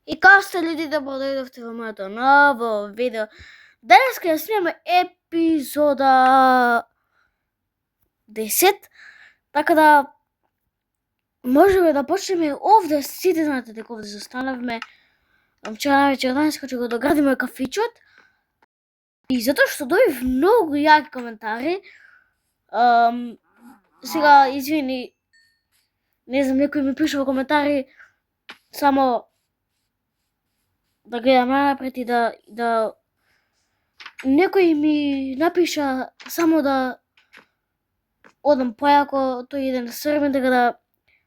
И како сте луѓе, добро дојдовте во моето ново видео. Денес ќе снимаме епизода 10, така да можеме да почнеме овде. Сите знаете дека овде застанавме. Вчера највечер денес ќе го доградиме кафичот. И затоа што добив многу јаки коментари. Сега извини, не знам, некој ми пише во коментари само да гледам напред и да некој ми напиша само да одам појако, тој иде на Србен, така да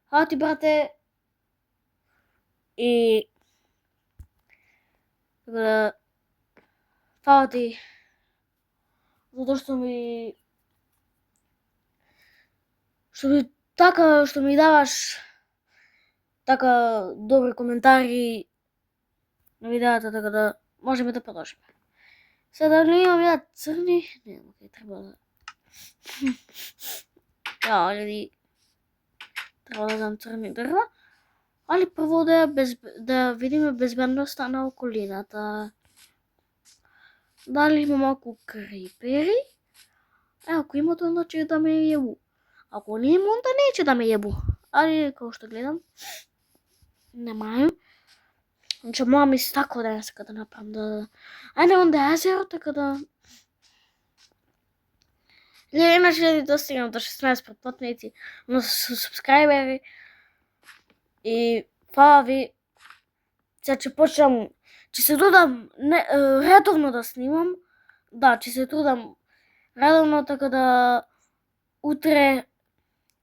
фала ти, брате. И така да фала ти затоа што ми даваш така добри коментари на видеата, така да можеме да продолжиме. Сега дали имам ја црни? Не, окей, треба да... луѓе, треба да дам црни дрва. Али прво да видиме безбедноста на околината. Дали има малку крипери? Ако има, тоа значи да ме јебу. Ако не има, онда неќе да ме јебу. Али, како што гледам, немају. Значи, моја ми стакло денес да направам да... Ајде, онда езеро, така да... Иначе да достигнам до 16 претплатници, но субскрайбери. И фала ви. Сега ќе почнам, ќе се трудам редовно да снимам. Да, ќе се трудам редовно, така да утре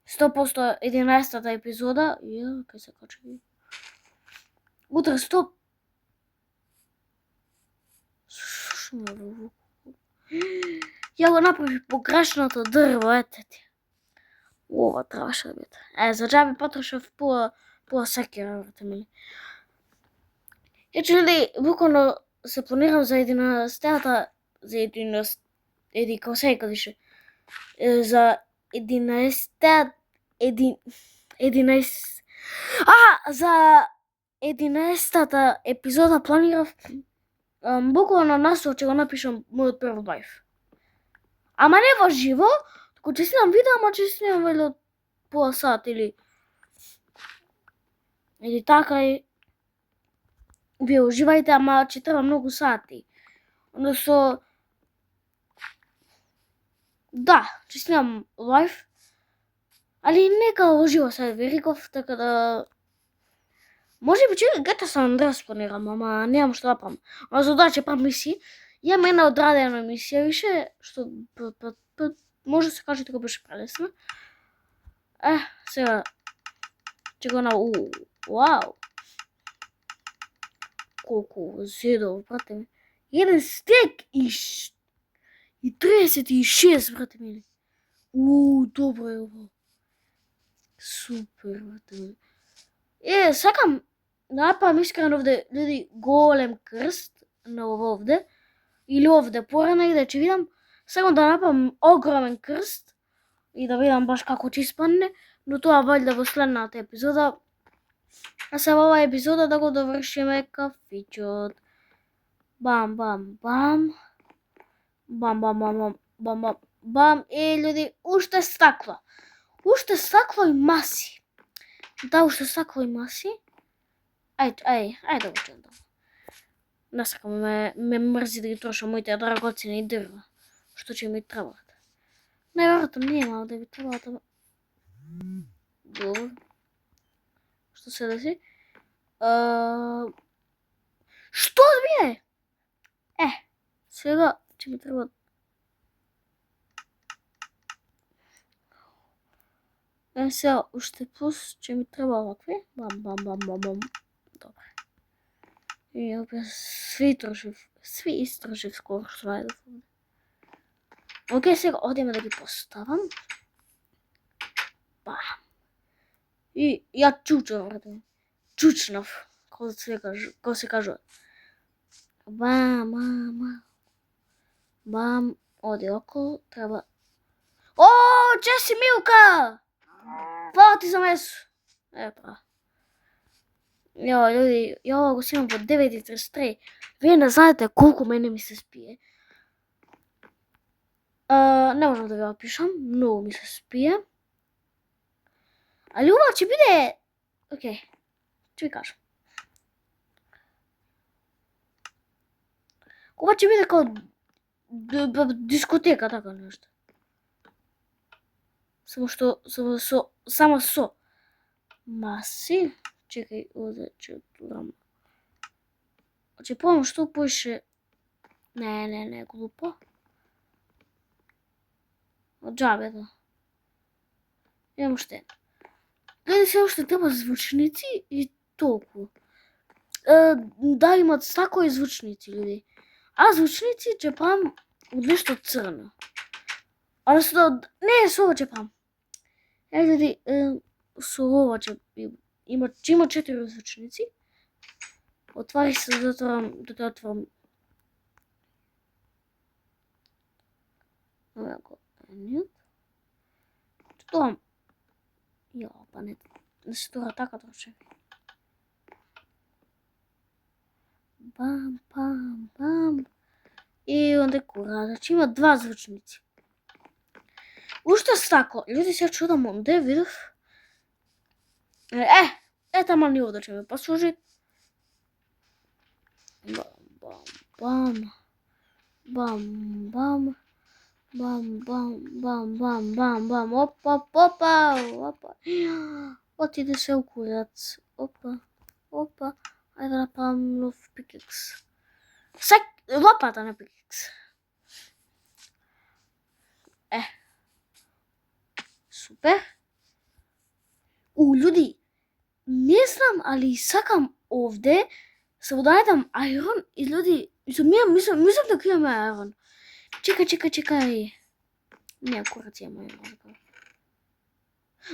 100% 11-та епизода. Кај се качи? Утре 100... Ја го направи погрешното дрво, ете ти. Ова требаше да биде. За џаби потрошев пола секира, брате мили. Луѓе, буквално се планирам за 11-та, за 11... Еди, како се кадише? За 11-та... За 11-та епизода планирав буквално наслов ќе го напишам мојот прв лайф. Ама не во живо, туку ќе снимам видео, ама ќе снимам вело пола сат или така и вие уживајте, ама ќе треба многу сати. Односно, да, ќе снимам лайф, али нека уживо се ви реков, така да... Може би ќе GTA San Andreas планирам, ама немам што да правам. Ама за да ќе правам мисии, имам една одрадена мисија више, што може да се каже дека беше прелесна. Сега ќе го вау! Колку зедов, брате ми. Еден стек и 36, брате ми. Добро е ово. Супер, брате ми. Сакам да направам искрено овде, луѓе, голем крст на овде. Или овде порано и да ќе видам. Сакам да направам огромен крст и да видам баш како ќе испадне, но тоа валјда во следната епизода. А сега во оваа епизода да го довршиме кафичот. Бам, бам, бам. Бам, бам, бам, бам, бам, бам, бам. Луѓе, уште стакло. Уште стакло и маси. Да, уште стакло и маси. Ајде да го чендам. Не сакам, ме мрзи да ги трошам моите драгоцени дрва. Што ќе ми требаат. Најверојатно нема да ви требаат, ама... Добро. Што се деси? Што бие? Сега ќе ми требаат... Сега уште плюс ќе ми треба овакви. Бам, бам, бам, бам, бам. Добре. И опet сви истражив скоро што најдов. Океј, сега одиме да ги поставам. Бам. И ја чучав, брате. Чучнав, како се кажува. Бам, бам, бам. Бам, оди околу, треба... Чеси Милка! Фала ти за месо. Епа. Ја, ljudi, ја го снимам во 9:33. Вие не знаете колку мене ми се спие. Не можам да ви опишам, многу ми се спие. Али ова ќе биде... Океј, ќе ви кажам. Ова ќе биде као дискотека, така нешто. Само со маси. Чекај, овде ќе турам. Ќе помнам што поише. Не, глупо. Од џабето. Имам уште. Гледај се уште треба звучници и толку. Да, имат стакови звучници, люди. А звучници ќе правам од нешто црно. Односно, не, со ова ќе правам. Люди, со ова ќе има 4 звучници. Отвари се, затворам, да те отворам. Овако, нют. Тоа. Ја, па не се тора така точно. Бам, бам, бам. И онде кура, значи има 2 звучници. Уште стако, люди се чудам онде видов. Тама ни овде ќе ме послужи. Бам, бам, бам, бам, бам, бам, бам, бам, бам, бам, опа. Отиде се у курац. Опа. Ајде да направам нов пикекс. Лопата на пикекс. Супер. Люди, не знам, али сакам овде, се го дадам ајрон и люди, мислам дека имаме ајрон. Чекај. Не, курац имам ајрон.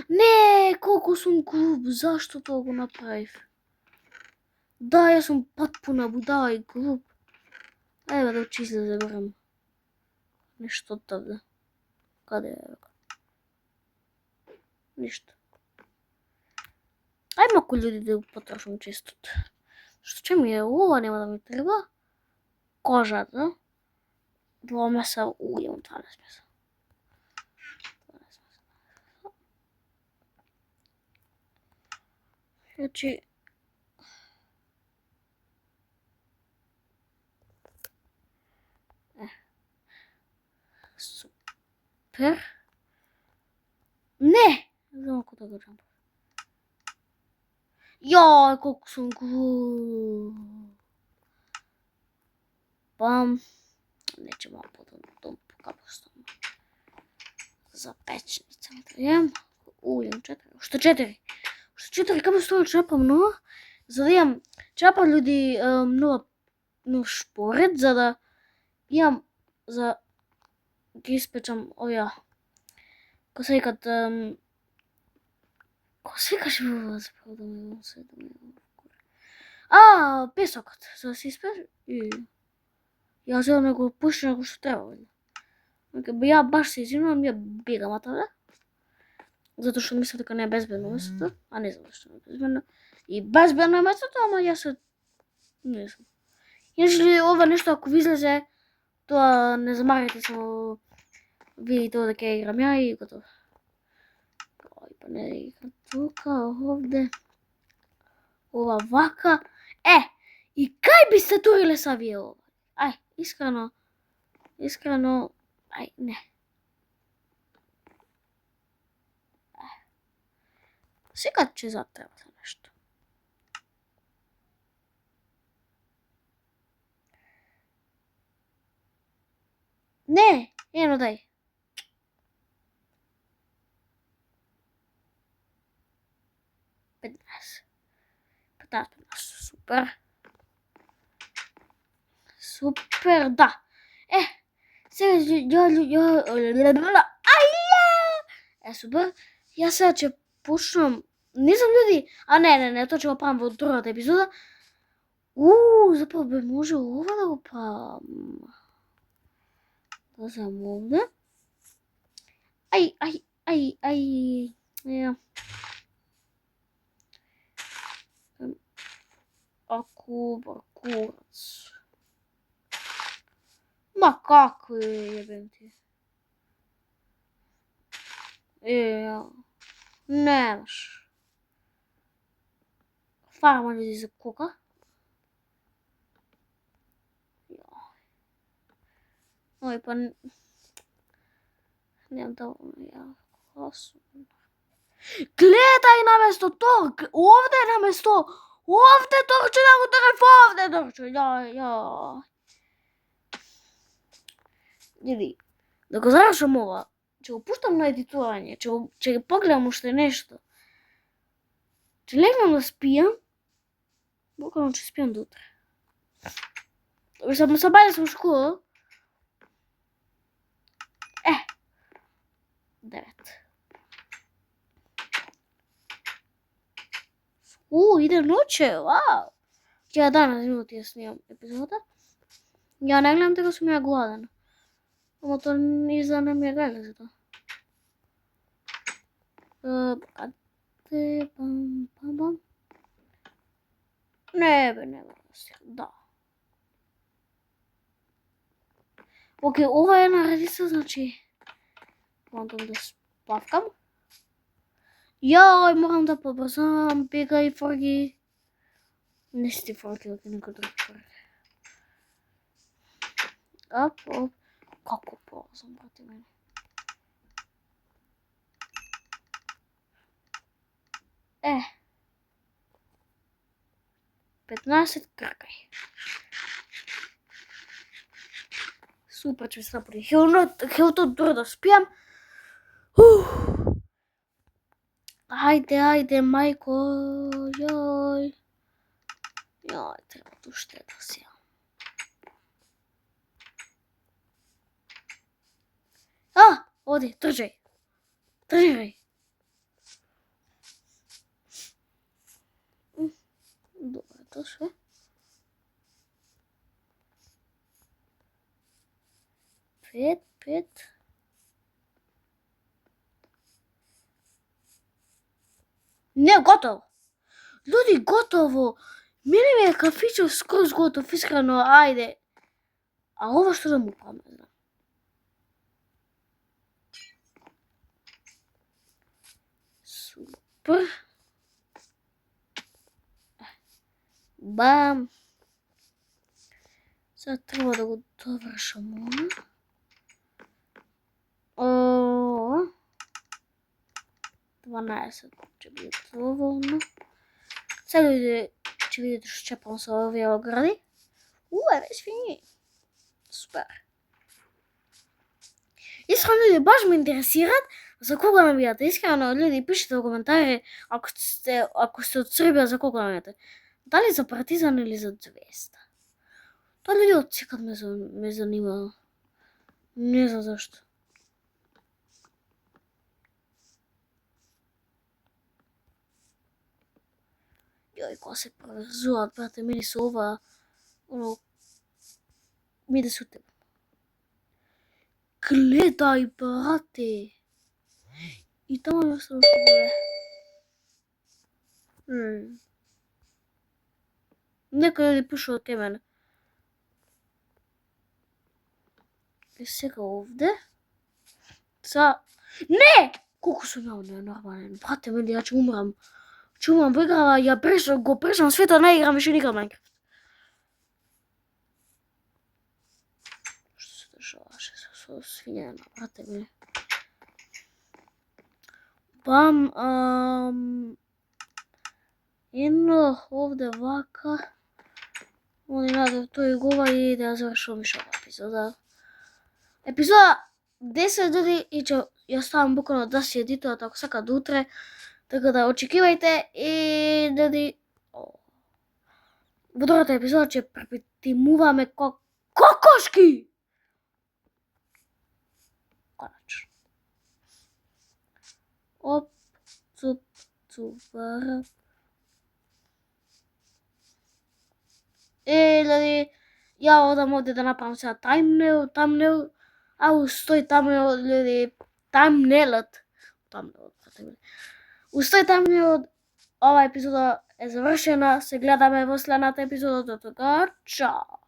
Не, колку сум глуп, зашто тоа го направив? Да, јас сум потпуна будала и глуп. Ајде да излезе барем нешто одавде. Каде е? Ништо. Ајде малку люди да го потрошам честот. Што ќе ми е ова, нема да ми треба. Кожата. 2 меса, имам 12 меса. Значи... Супер. Не! Знам како да го джампам. Јај, колку сум глуп. Бам. Неќе малко потом капустам. За печница. Имам 4. Уште 4. Уште 4 капустам чапам нова. За да имам чапам люди нов шпоред, за да имам за ги испечам овие. Ко се викат ко се викаше во заправо да ме се песокот. За да се испече и ја за да го пушти како што треба. Ја баш се извинувам, ја бегам атамде. Затоа што мислам дека не е безбедно местото, а не знам што не е безбедно. И безбедно е местото, ама јас се... не знам. Иначе ова нешто ако ви излезе, тоа не замарите само видите дека ја играм ја и готово. Па не играм тука, овде. Ова вака. И кај би сте туриле са вие ова? Искрено, не. Сега ќе затреба за нешто. Не, ено дај. 15, супер. Супер, да. Сега супер. Јас сега ќе почнам. Не знам люди. Не, тоа ќе го правам во другата епизода. Запрavo бе може ова да го правам. Да земам овде. Паркурац. Ма како јебем ти? Немаш. Фарма луѓе за кока. Ој, па... Немам доволно класу. Гледај наместо тоа! Овде наместо! Овде торче да го треф, овде торче! Види, да го завршам ова, ќе го пуштам на едитување, ќе погледам уште нешто. Ќе легнам да спијам, буквално ќе спијам до утре. Сам се во школа. 9. Иде ноќе, вау! Ќе данас минути ја снимам епизода. Ја не гледам дека сум ја гладен. Ама тоа изда не ми е гајле за тоа. Каде бам. Не бе, да. Океј, ова е наредица, значи морам да спавкам. Јај, морам да побрзам, бегај, форги. Не си ти форги, оке некој друг форги. Оп. Како побрзам, брате мене. 15 кркај. Супер, ќе се напори. Хелто добро да спијам. Ајде, мајко, јој, треба уште да си. Оди, трчај. Добре, тоа све. Пет. Не, готово. Луѓе, готово. Мене ми е кафичо скроз готов, искрено, ајде. А ова што да му правам, не знам. Супер. Бам. Сега треба да го довршам ова. 12 ќе биде доволно. Сега ќе видите што чепам со овие огради. Еве свини. Супер. Искрено, луѓе, баш ме интересираат за кога навијате. Искрено, луѓе, пишете во коментари ако сте од Србија за кога навијате. Дали за Партизан или за Звезда? Тоа луѓе од секад ме занимава. Не знам зашто. Јој, кога се поврзуваат, брате, мене со ова, ми да се утебам. Гледај, брате! И тамо ми оставам што биле. Некој ли пушува ке мене. И сега овде. Не! Колку сум ја ненормален. Брате, мене, ја ќе умрам. Во играва, го прешам светот, не играм, више не играм Майнкрафт. Што се дешаваше со свињана, брате мене. Бам, едно овде вака. Оди надев тој гова и да ја завршувам више ова епизода. Епизода 10 доди и ќе ја ставам буквално да си едитуват ако сака до утре. Така да очекивајте и доди во другата епизода ќе препетимуваме кокошки. Конечно. Оп, цуп, цупара. Или ја одам овде да направам сега тамнел, устои тамнел, луѓе, тамнелот. Устои тамнелот ова епизода е завршена, се гледаме во следната епизода, до тога, чао!